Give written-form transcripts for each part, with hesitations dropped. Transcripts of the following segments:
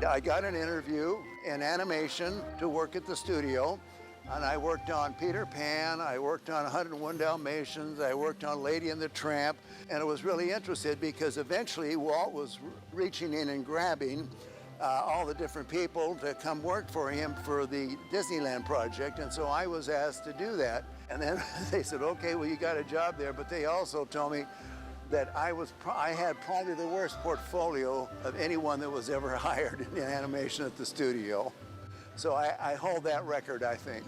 I got an interview in animation to work at the studio, and I worked on Peter Pan, I worked on 101 Dalmatians, I worked on Lady and the Tramp, and I was really interested because eventually Walt was reaching in and grabbing all the different people to come work for him for the Disneyland project, and so I was asked to do that. And then they said, okay, well, you got a job there, but they also told me that I had probably the worst portfolio of anyone that was ever hired in animation at the studio. So I hold that record, I think.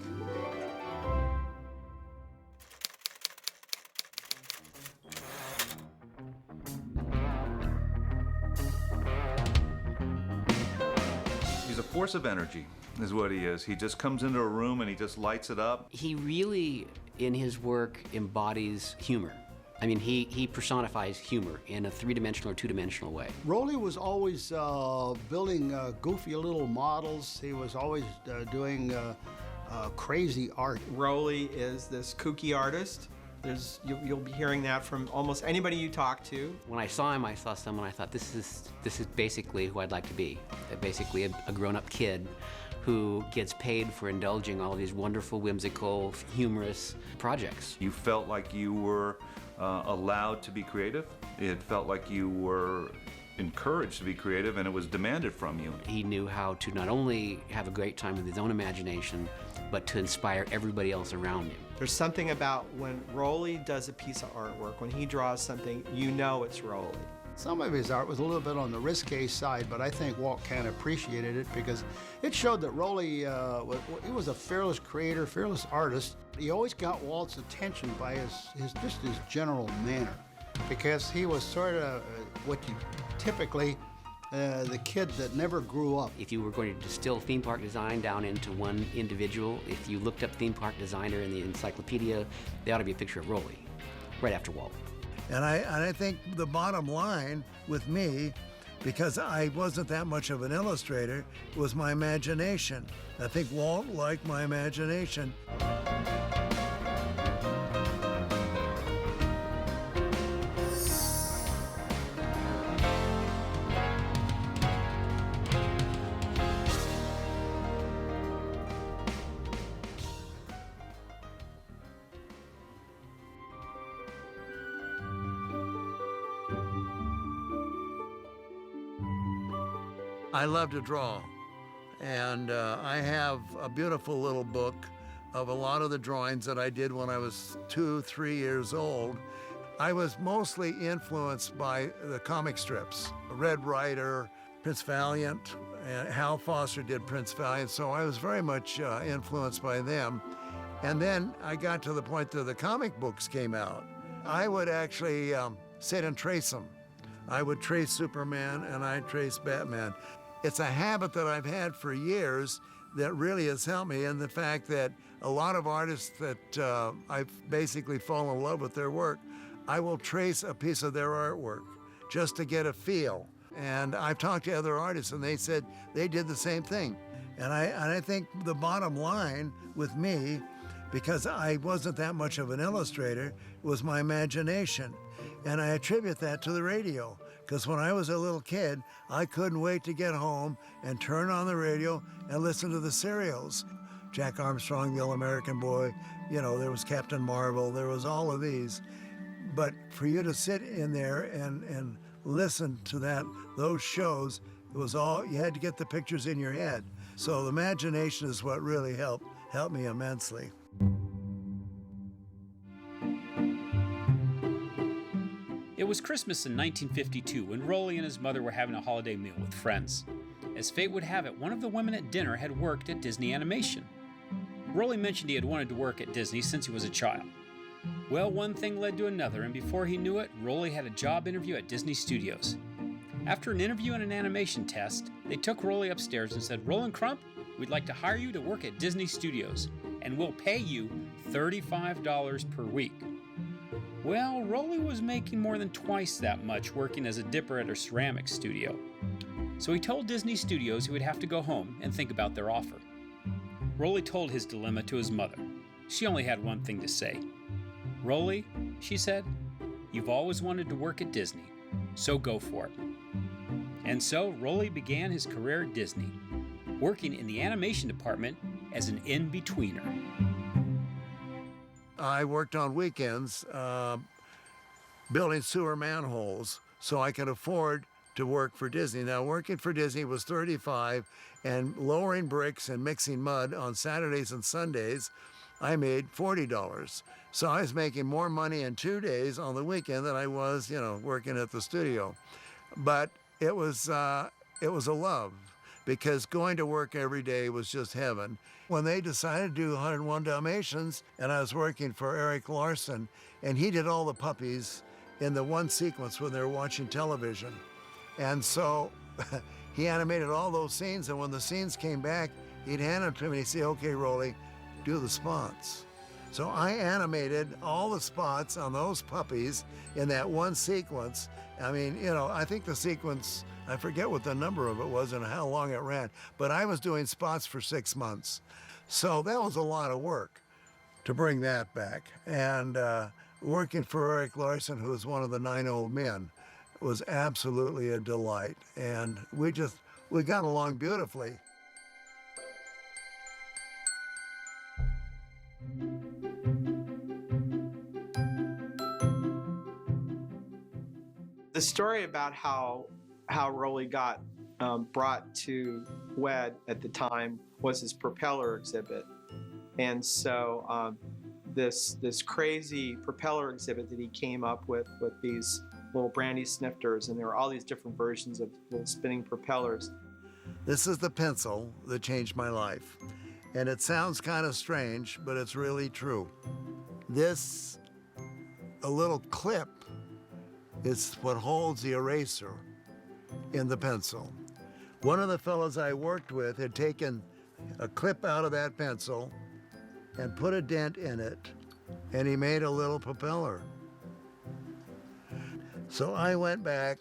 He's a force of energy, is what he is. He just comes into a room and he just lights it up. He really, in his work, embodies humor. I mean, he personifies humor in a three-dimensional or two-dimensional way. Rolly was always building goofy little models. He was always doing crazy art. Rolly is this kooky artist. You'll be hearing that from almost anybody you talk to. When I saw him, I saw someone I thought, this is basically who I'd like to be. Basically a grown-up kid who gets paid for indulging all these wonderful, whimsical, humorous projects. You felt like you were allowed to be creative. It felt like you were encouraged to be creative, and it was demanded from you. He knew how to not only have a great time with his own imagination, but to inspire everybody else around him. There's something about when Rolly does a piece of artwork, when he draws something, you know it's Rolly. Some of his art was a little bit on the risque side, but I think Walt kind of appreciated it because it showed that Rolly he was a fearless creator, fearless artist. He always got Walt's attention by his general manner, because he was sort of what you typically the kid that never grew up. If you were going to distill theme park design down into one individual, if you looked up theme park designer in the encyclopedia, there ought to be a picture of Rolly, right after Walt. And I think the bottom line with me, because I wasn't that much of an illustrator, was my imagination. I think Walt liked my imagination. I love to draw, and I have a beautiful little book of a lot of the drawings that I did when I was 2, 3 years old. I was mostly influenced by the comic strips, Red Ryder, Prince Valiant, and Hal Foster did Prince Valiant, so I was very much influenced by them. And then I got to the point that the comic books came out. I would actually sit and trace them. I would trace Superman and I'd trace Batman. It's a habit that I've had for years that really has helped me, and the fact that a lot of artists that I've basically fallen in love with their work, I will trace a piece of their artwork just to get a feel. And I've talked to other artists and they said they did the same thing. And I think the bottom line with me, because I wasn't that much of an illustrator, was my imagination. And I attribute that to the radio. Because when I was a little kid, I couldn't wait to get home and turn on the radio and listen to the serials. Jack Armstrong, the All-American Boy, you know, there was Captain Marvel, there was all of these. But for you to sit in there and listen to those shows, it was all, you had to get the pictures in your head. So the imagination is what really helped me immensely. It was Christmas in 1952 when Rolly and his mother were having a holiday meal with friends. As fate would have it, one of the women at dinner had worked at Disney Animation. Rolly mentioned he had wanted to work at Disney since he was a child. Well, one thing led to another, and before he knew it, Rolly had a job interview at Disney Studios. After an interview and an animation test, they took Rolly upstairs and said, "Rolly Crump, we'd like to hire you to work at Disney Studios, and we'll pay you $35 per week." Well, Rolly was making more than twice that much working as a dipper at a ceramics studio. So he told Disney Studios he would have to go home and think about their offer. Rolly told his dilemma to his mother. She only had one thing to say. "Rolly," she said, "you've always wanted to work at Disney, so go for it." And so Rolly began his career at Disney, working in the animation department as an in-betweener. I worked on weekends building sewer manholes so I could afford to work for Disney. Now, working for Disney was $35, and lowering bricks and mixing mud on Saturdays and Sundays, I made $40. So I was making more money in 2 days on the weekend than I was, working at the studio. But it was a love, because going to work every day was just heaven. When they decided to do 101 Dalmatians, and I was working for Eric Larson, and he did all the puppies in the one sequence when they were watching television. And so he animated all those scenes, and when the scenes came back, he'd hand them to me and he'd say, "Okay, Rolly, do the spots." So I animated all the spots on those puppies in that one sequence. I mean, I think the sequence, I forget what the number of it was and how long it ran, but I was doing spots for 6 months. So that was a lot of work to bring that back. And working for Eric Larson, who was one of the 9 old men, was absolutely a delight. And we got along beautifully. The story about how Rolly got brought to WED at the time was his Propeller exhibit. And so this crazy Propeller exhibit that he came up with these little brandy snifters, and there were all these different versions of little spinning propellers. This is the pencil that changed my life. And it sounds kind of strange, but it's really true. A little clip is what holds the eraser in the pencil. One of the fellows I worked with had taken a clip out of that pencil and put a dent in it, and he made a little propeller. So I went back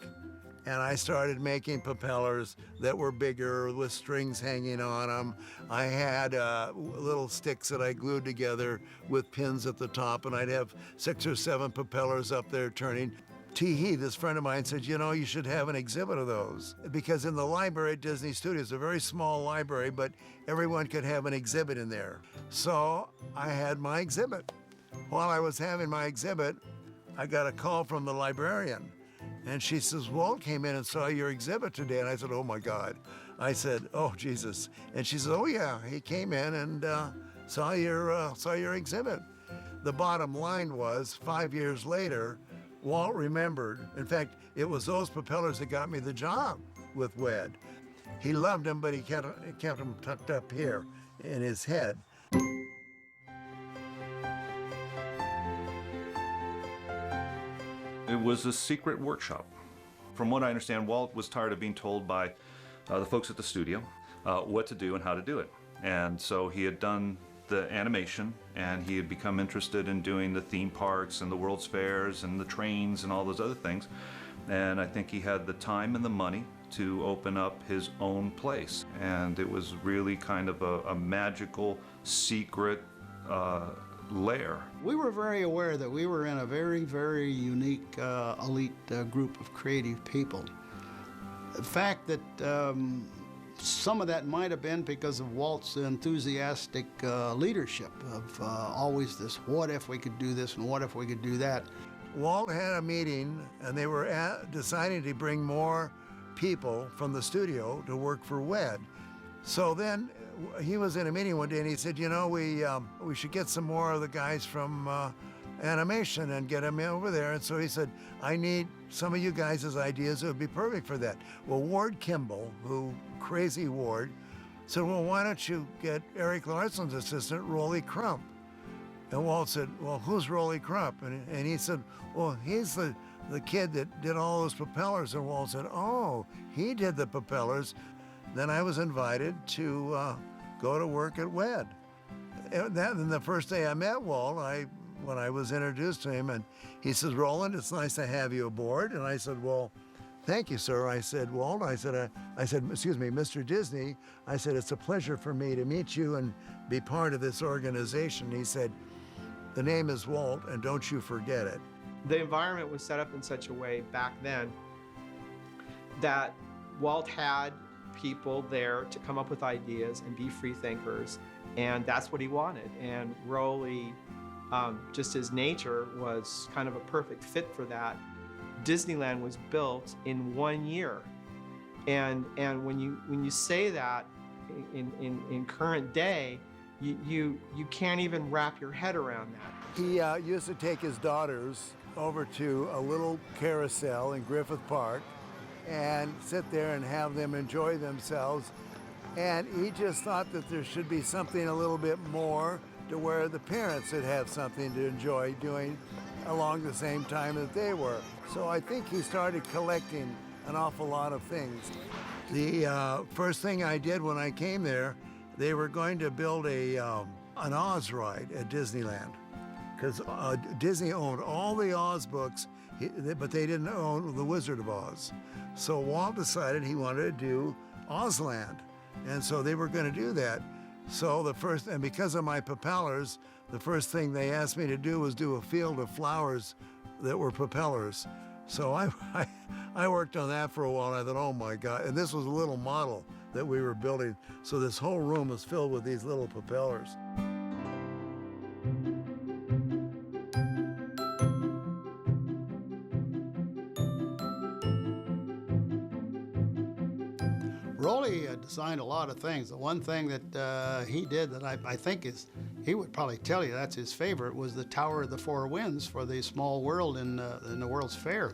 and I started making propellers that were bigger with strings hanging on them. I had little sticks that I glued together with pins at the top, and I'd have 6 or 7 propellers up there turning. T. this friend of mine, said, you should have an exhibit of those. Because in the library at Disney Studios, a very small library, but everyone could have an exhibit in there. So I had my exhibit. While I was having my exhibit, I got a call from the librarian. And she says, "Walt came in and saw your exhibit today." And I said, "Oh my God." I said, "Oh Jesus." And she says, "Oh yeah, he came in and saw your exhibit." The bottom line was, 5 years later, Walt remembered. In fact, it was those propellers that got me the job with WED. He loved them, but he kept them tucked up here in his head. It was a secret workshop. From what I understand, Walt was tired of being told by the folks at the studio what to do and how to do it. And so he had done the animation, and he had become interested in doing the theme parks and the World's Fairs and the trains and all those other things. And I think he had the time and the money to open up his own place. And it was really kind of a magical, secret lair. We were very aware that we were in a very, very unique, elite group of creative people. The fact that some of that might have been because of Walt's enthusiastic leadership of always this, what if we could do this and what if we could do that. Walt had a meeting, and they were deciding to bring more people from the studio to work for WED. So then he was in a meeting one day, and he said, we should get some more of the guys from animation and get them over there. And so he said, "I need some of you guys' ideas. It would be perfect for that." Well, Ward Kimball, crazy Ward, said, "Well, why don't you get Eric Larson's assistant, Rolly Crump?" And Walt said, "Well, who's Rolly Crump?" And he said, "Well, he's the kid that did all those propellers." And Walt said, "Oh, he did the propellers." Then I was invited to go to work at WED. And the first day I met Walt, when I was introduced to him, and he says, "Roland, it's nice to have you aboard." And I said, "Well, thank you, sir." I said, "Walt," I said, "Excuse me, Mr. Disney," I said, "it's a pleasure for me to meet you and be part of this organization." He said, "The name is Walt, and don't you forget it." The environment was set up in such a way back then that Walt had people there to come up with ideas and be free thinkers, and that's what he wanted. And Rolly, just his nature, was kind of a perfect fit for that. Disneyland was built in 1 year, and when you say that in current day, you can't even wrap your head around that. He used to take his daughters over to a little carousel in Griffith Park and sit there and have them enjoy themselves. And he just thought that there should be something a little bit more to where the parents would have something to enjoy doing along the same time that they were. So I think he started collecting an awful lot of things. The first thing I did when I came there, they were going to build an Oz ride at Disneyland, because Disney owned all the Oz books, but they didn't own The Wizard of Oz. So Walt decided he wanted to do Ozland, and so they were going to do that. So and because of my propellers, the first thing they asked me to do was do a field of flowers that were propellers. So I worked on that for a while, and I thought, oh my God, and this was a little model that we were building. So this whole room was filled with these little propellers. Rolly designed a lot of things. The one thing that he did that I think he would probably tell you that's his favorite, was the Tower of the Four Winds for the Small World in the World's Fair.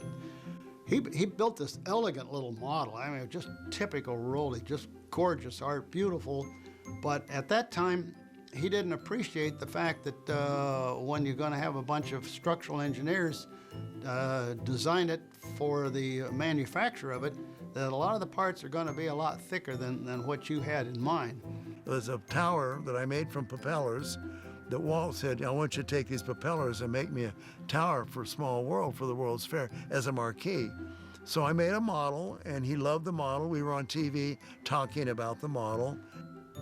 He built this elegant little model. I mean, just typical Rolly, just gorgeous art, beautiful. But at that time, he didn't appreciate the fact that when you're going to have a bunch of structural engineers design it for the manufacture of it, that a lot of the parts are going to be a lot thicker than what you had in mind. There's a tower that I made from propellers that Walt said, I want you to take these propellers and make me a tower for Small World for the World's Fair as a marquee. So I made a model, and he loved the model. We were on TV talking about the model.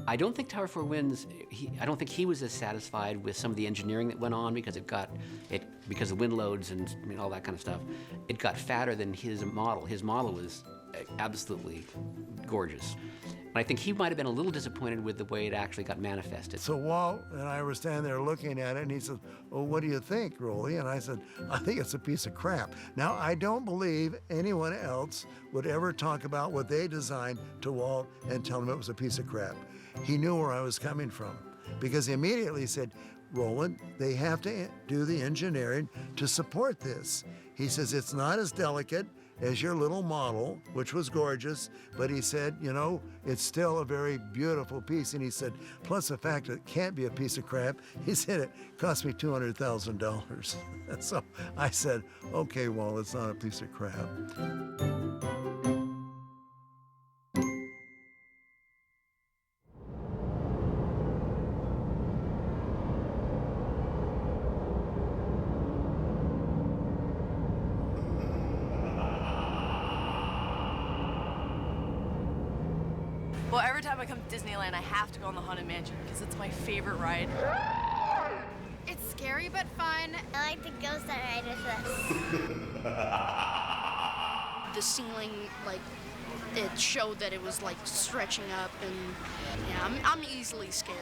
I don't think Tower 4 Winds, I don't think he was as satisfied with some of the engineering that went on, because because of wind loads and all that kind of stuff. It got fatter than his model. His model was absolutely gorgeous. And I think he might have been a little disappointed with the way it actually got manifested. So Walt and I were standing there looking at it, and he said, well, what do you think, Rolly? And I said, I think it's a piece of crap. Now, I don't believe anyone else would ever talk about what they designed to Walt and tell him it was a piece of crap. He knew where I was coming from, because he immediately said, Roland, they have to do the engineering to support this. He says, it's not as delicate as your little model, which was gorgeous, but he said, you know, it's still a very beautiful piece. And he said, plus the fact that it can't be a piece of crap, he said it cost me $200,000. So I said, okay, well, it's not a piece of crap. Well, every time I come to Disneyland, I have to go on the Haunted Mansion because it's my favorite ride. It's scary but fun. I like the ghost that ride with us. The ceiling, it showed that it was stretching up, and yeah, I'm easily scared.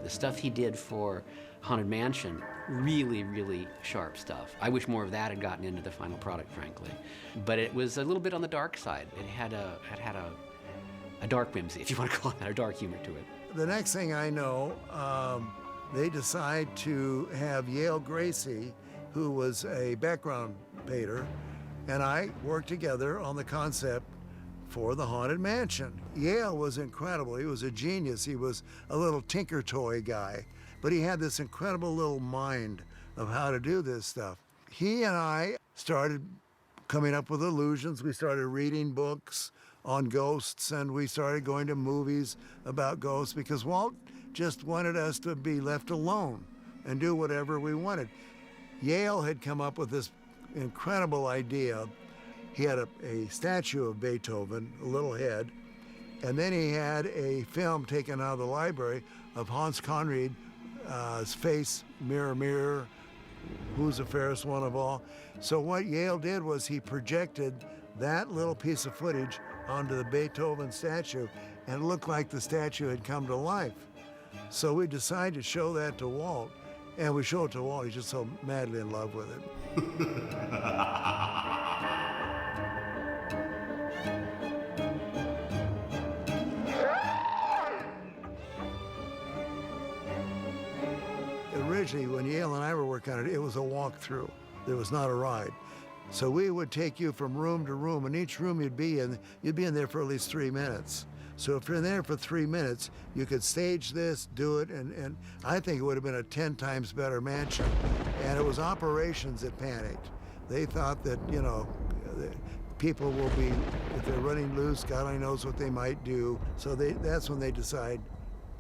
The stuff he did for Haunted Mansion, really, really sharp stuff. I wish more of that had gotten into the final product, frankly. But it was a little bit on the dark side. It had a dark whimsy, if you want to call it that, a dark humor to it. The next thing I know, they decide to have Yale Gracie, who was a background painter, and I worked together on the concept for the Haunted Mansion. Yale was incredible. He was a genius. He was a little tinker toy guy, but he had this incredible little mind of how to do this stuff. He and I started coming up with illusions. We started reading books on ghosts, and we started going to movies about ghosts, because Walt just wanted us to be left alone and do whatever we wanted. Yale had come up with this incredible idea. He had a statue of Beethoven, a little head, and then he had a film taken out of the library of Hans Conried's face, Mirror, Mirror, who's the fairest one of all? So what Yale did was he projected that little piece of footage onto the Beethoven statue, and it looked like the statue had come to life. So we decided to show that to Walt, and we showed it to Walt. He's just so madly in love with it. Originally, when Yale and I were working on it, it was a walkthrough. There was not a ride. So we would take you from room to room, and each room you'd be in there for at least 3 minutes. So if you're in there for 3 minutes, you could stage this, do it, and I think it would have been a 10 times better mansion. And it was operations that panicked. They thought that, you know, people will be, if they're running loose, God only knows what they might do. So that's when they decide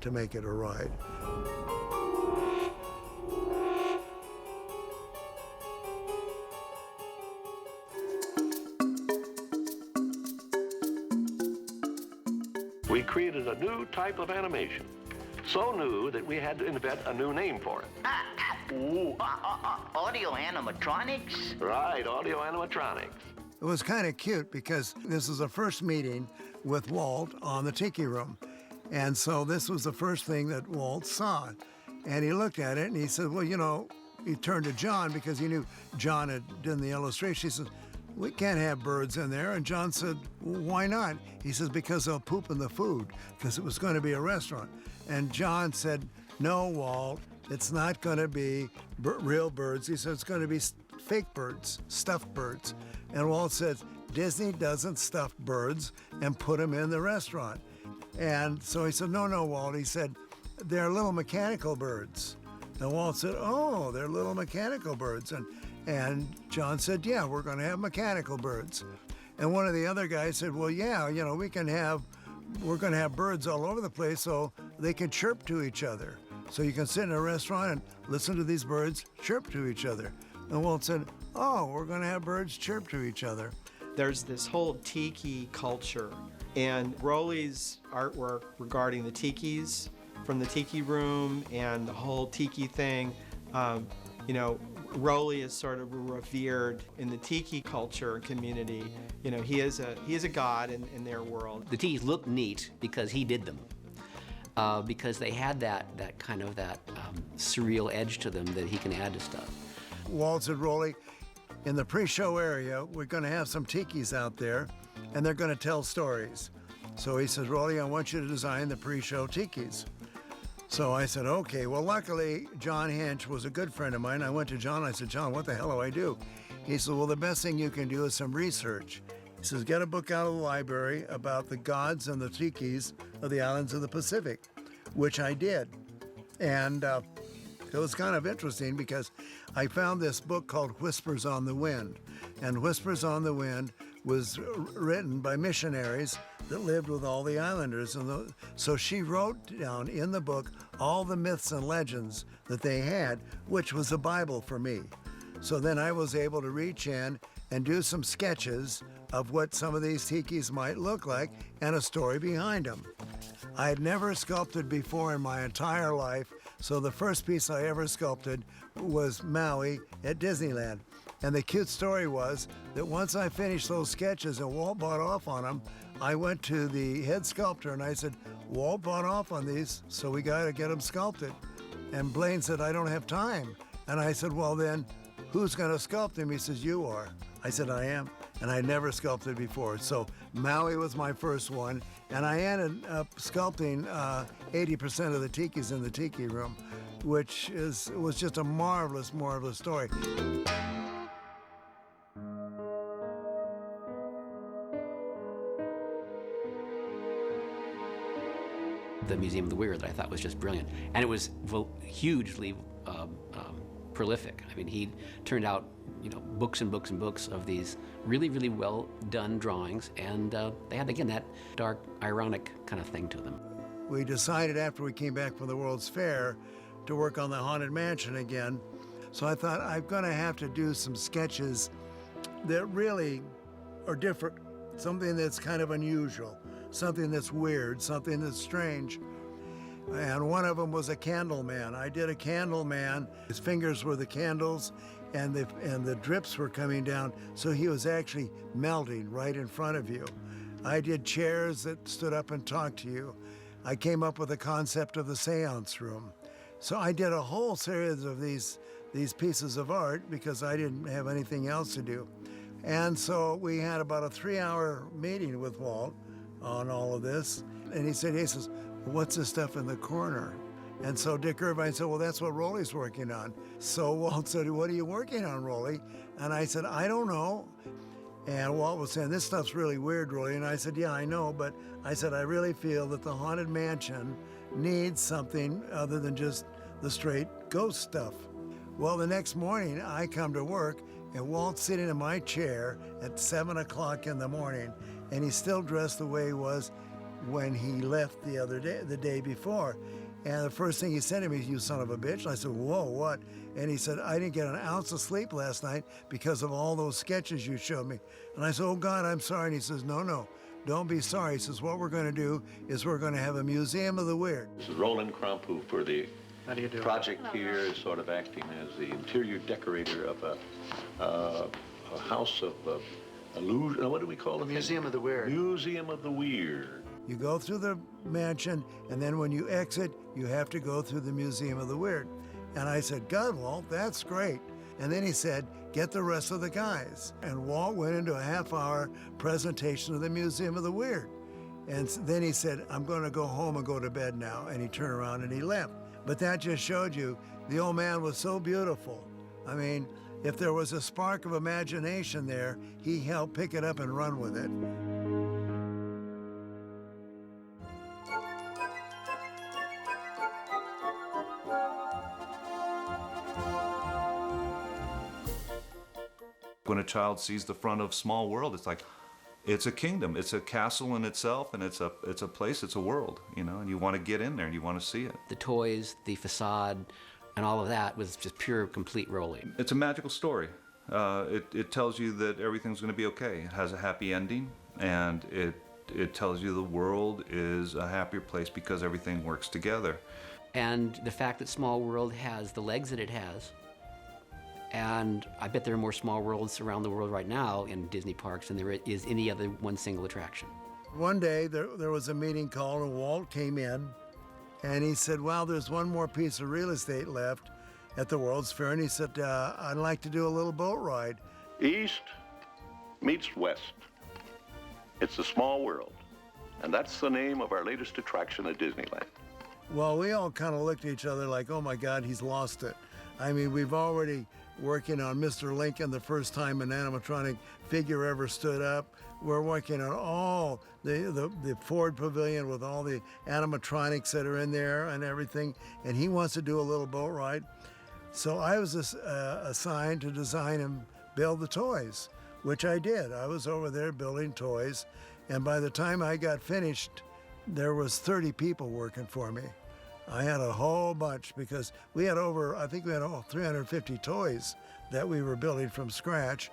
to make it a ride. We created a new type of animation. So new that we had to invent a new name for it. Audio animatronics? Right, audio animatronics. It was kind of cute because this was the first meeting with Walt on the Tiki Room. And so this was the first thing that Walt saw. And he looked at it and he said, well, you know, he turned to John because he knew John had done the illustration. He said, we can't have birds in there. And John said, well, why not? He says, because they'll poop in the food, because it was going to be a restaurant. And John said, no, Walt, it's not going to be real birds. He said, it's going to be fake birds, stuffed birds. And Walt says, Disney doesn't stuff birds and put them in the restaurant. And so he said, no, Walt. He said, they're little mechanical birds. And Walt said, oh, they're little mechanical birds. And John said, yeah, we're going to have mechanical birds. And one of the other guys said, well, yeah, you know, we're going to have birds all over the place so they can chirp to each other. So you can sit in a restaurant and listen to these birds chirp to each other. And Walt said, oh, we're going to have birds chirp to each other. There's this whole tiki culture, and Rolly's artwork regarding the tikis from the Tiki Room and the whole tiki thing, you know, Rolly is sort of revered in the tiki culture and community. You know, he is a god in their world. The tikis look neat because he did them. Because they had that surreal edge to them that he can add to stuff. Walt said, Rolly, in the pre-show area, we're going to have some tikis out there, and they're going to tell stories. So he says, Rolly, I want you to design the pre-show tikis. So I said, okay. Well, luckily, John Hinch was a good friend of mine. I went to John. I said, John, what the hell do I do? He said, well, the best thing you can do is some research. He says, get a book out of the library about the gods and the tikis of the islands of the Pacific, which I did. And it was kind of interesting because I found this book called Whispers on the Wind. And Whispers on the Wind was written by missionaries that lived with all the islanders. And so she wrote down in the book all the myths and legends that they had, which was the Bible for me. So then I was able to reach in and do some sketches of what some of these tikis might look like and a story behind them. I had never sculpted before in my entire life, so the first piece I ever sculpted was Maui at Disneyland. And the cute story was that once I finished those sketches and Walt bought off on them, I went to the head sculptor and I said, Walt bought off on these, so we got to get them sculpted. And Blaine said, I don't have time. And I said, well then, who's going to sculpt them? He says, you are. I said, I am. And I never sculpted before. So Maui was my first one. And I ended up sculpting 80% of the tikis in the Tiki Room, which was just a marvelous, marvelous story. The Museum of the Weird that I thought was just brilliant. And it was hugely prolific. I mean, he turned out, you know, books and books and books of these really, really well done drawings, and they had, again, that dark, ironic kind of thing to them. We decided after we came back from the World's Fair to work on the Haunted Mansion again. So I thought, I'm gonna have to do some sketches that really are different, something that's kind of unusual, something that's weird, something that's strange. And one of them was a candle man. I did a candle man. His fingers were the candles, and the drips were coming down, so he was actually melting right in front of you. I did chairs that stood up and talked to you. I came up with the concept of the seance room. So I did a whole series of these pieces of art because I didn't have anything else to do. And so we had about a 3-hour meeting with Walt on all of this. And he says, what's this stuff in the corner? And so Dick Irvine said, well, that's what Rolly's working on. So Walt said, what are you working on, Rolly? And I said, I don't know. And Walt was saying, this stuff's really weird, Rolly. And I said, yeah, I know, but I said, I really feel that the Haunted Mansion needs something other than just the straight ghost stuff. Well, the next morning, I come to work, and Walt's sitting in my chair at 7 o'clock in the morning, and he's still dressed the way he was when he left the day before. And the first thing he said to me, you son of a bitch. And I said, whoa, what? And he said, I didn't get an ounce of sleep last night because of all those sketches you showed me. And I said, oh, God, I'm sorry. And he says, no, don't be sorry. He says, what we're going to do is we're going to have a museum of the weird. This is Rolly Crump, who for the How do you do? project here is sort of acting as the interior decorator of a house of illusion. What do we call it? Museum of the Weird. Museum of the Weird. You go through the mansion, and then when you exit, you have to go through the Museum of the Weird. And I said, God, Walt, that's great. And then he said, get the rest of the guys. And Walt went into a half-hour presentation of the Museum of the Weird. And then he said, I'm going to go home and go to bed now. And he turned around and he left. But that just showed you the old man was so beautiful. I mean, if there was a spark of imagination there, he helped pick it up and run with it. When a child sees the front of Small World, it's like, it's a kingdom. It's a castle in itself, and it's a place, it's a world, you know, and you want to get in there and you want to see it. The toys, the facade, and all of that was just pure, complete Rolly. It's a magical story. It tells you that everything's going to be okay. It has a happy ending, and it tells you the world is a happier place because everything works together. And the fact that Small World has the legs that it has, and I bet there are more Small Worlds around the world right now in Disney parks than there is any other one single attraction. One day there was a meeting called, and Walt came in, and he said, well, there's one more piece of real estate left at the World's Fair, and he said, I'd like to do a little boat ride. East meets West. It's a small world, and that's the name of our latest attraction at Disneyland. Well, we all kind of looked at each other like, oh my God, he's lost it. I mean, we've already working on Mr. Lincoln, the first time an animatronic figure ever stood up. We're working on all the Ford Pavilion with all the animatronics that are in there and everything, and he wants to do a little boat ride. So I was assigned to design and build the toys, which I did. I was over there building toys, and by the time I got finished, there was 30 people working for me. I had a whole bunch because we had I think we had 350 toys that we were building from scratch.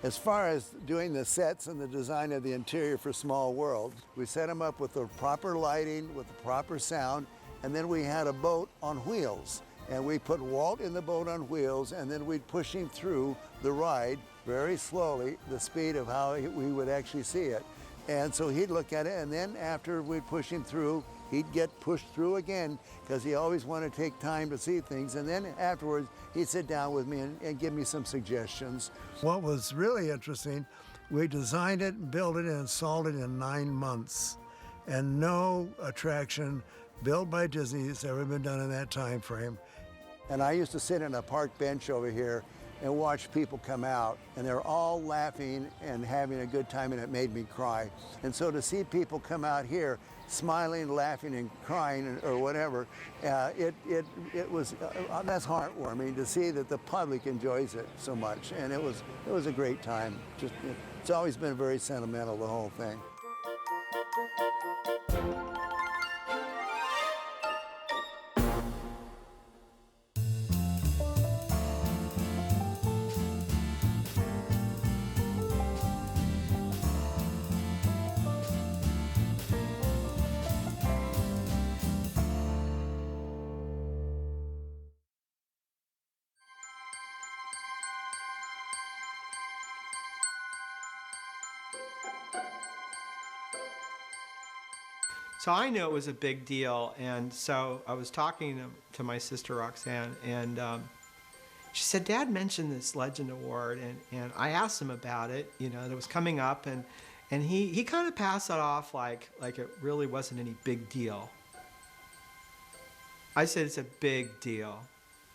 As far as doing the sets and the design of the interior for Small World, we set them up with the proper lighting, with the proper sound, and then we had a boat on wheels. And we put Walt in the boat on wheels, and then we'd push him through the ride very slowly, the speed of how we would actually see it. And so he'd look at it, and then after we'd push him through, he'd get pushed through again because he always wanted to take time to see things. And then afterwards, he'd sit down with me and give me some suggestions. What was really interesting, we designed it, built it, and installed it in 9 months. And no attraction built by Disney has ever been done in that time frame. And I used to sit on a park bench over here and watch people come out, and they're all laughing and having a good time, and it made me cry. And so to see people come out here smiling, laughing, and crying, or whatever, it was that's heartwarming to see that the public enjoys it so much, and it was a great time. It's always been very sentimental, the whole thing. So I knew it was a big deal, and so I was talking to my sister Roxanne, and she said, Dad mentioned this Legend Award, and I asked him about it, you know, that was coming up, and he kind of passed it off like it really wasn't any big deal. I said, it's a big deal.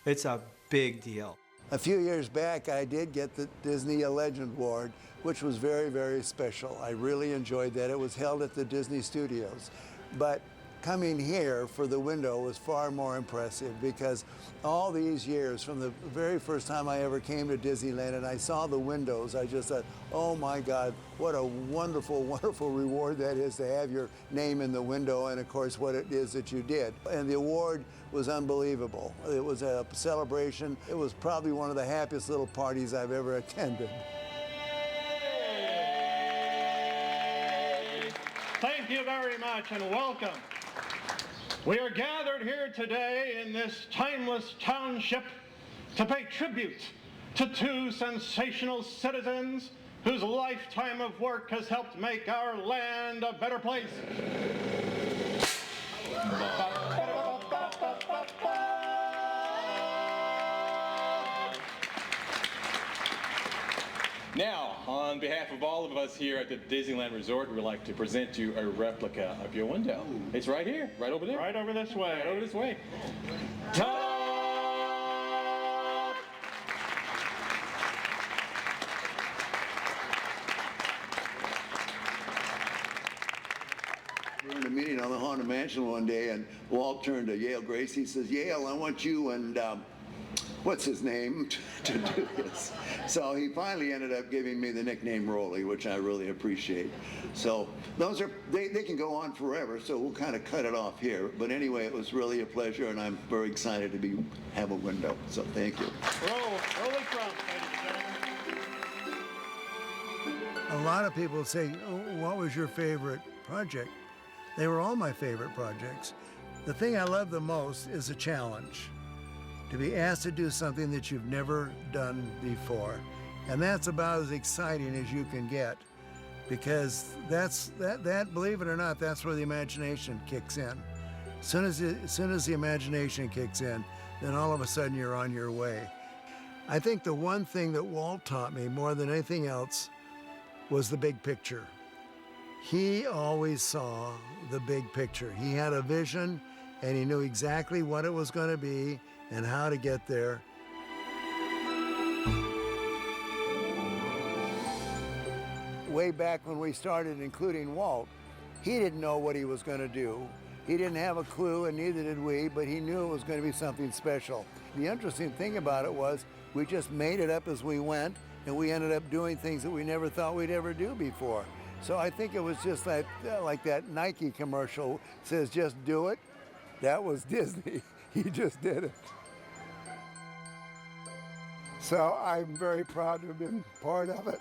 It's a big deal. A few years back, I did get the Disney Legend Award, which was very, very special. I really enjoyed that. It was held at the Disney Studios. But coming here for the window was far more impressive because all these years, from the very first time I ever came to Disneyland and I saw the windows, I just thought, oh my God, what a wonderful, wonderful reward that is to have your name in the window and of course what it is that you did. And the award was unbelievable. It was a celebration. It was probably one of the happiest little parties I've ever attended. Thank you very much and welcome. We are gathered here today in this timeless township to pay tribute to two sensational citizens whose lifetime of work has helped make our land a better place. Now, on behalf of all of us here at the Disneyland Resort, we'd like to present to you a replica of your window. It's right here, right over there. Right over this way. Right over this way. Ta-da! We were in a meeting on the Haunted Mansion one day, and Walt turned to Yale Gracie. He says, Yale, I want you and what's his name to do this. So he finally ended up giving me the nickname Rolly, which I really appreciate. So those are, they can go on forever, so we'll kind of cut it off here. But anyway, it was really a pleasure, and I'm very excited to have a window. So thank you. Rolly Crump, ladies and gentlemen. A lot of people say, oh, what was your favorite project? They were all my favorite projects. The thing I love the most is a challenge. To be asked to do something that you've never done before. And that's about as exciting as you can get, because that believe it or not, that's where the imagination kicks in. As soon as the imagination kicks in, then all of a sudden you're on your way. I think the one thing that Walt taught me more than anything else was the big picture. He always saw the big picture. He had a vision and he knew exactly what it was going to be and how to get there. Way back when we started including Walt, he didn't know what he was going to do. He didn't have a clue, and neither did we, but he knew it was going to be something special. The interesting thing about it was we just made it up as we went, and we ended up doing things that we never thought we'd ever do before. So I think it was just like that Nike commercial says, just do it. That was Disney. He just did it. So I'm very proud to have been part of it.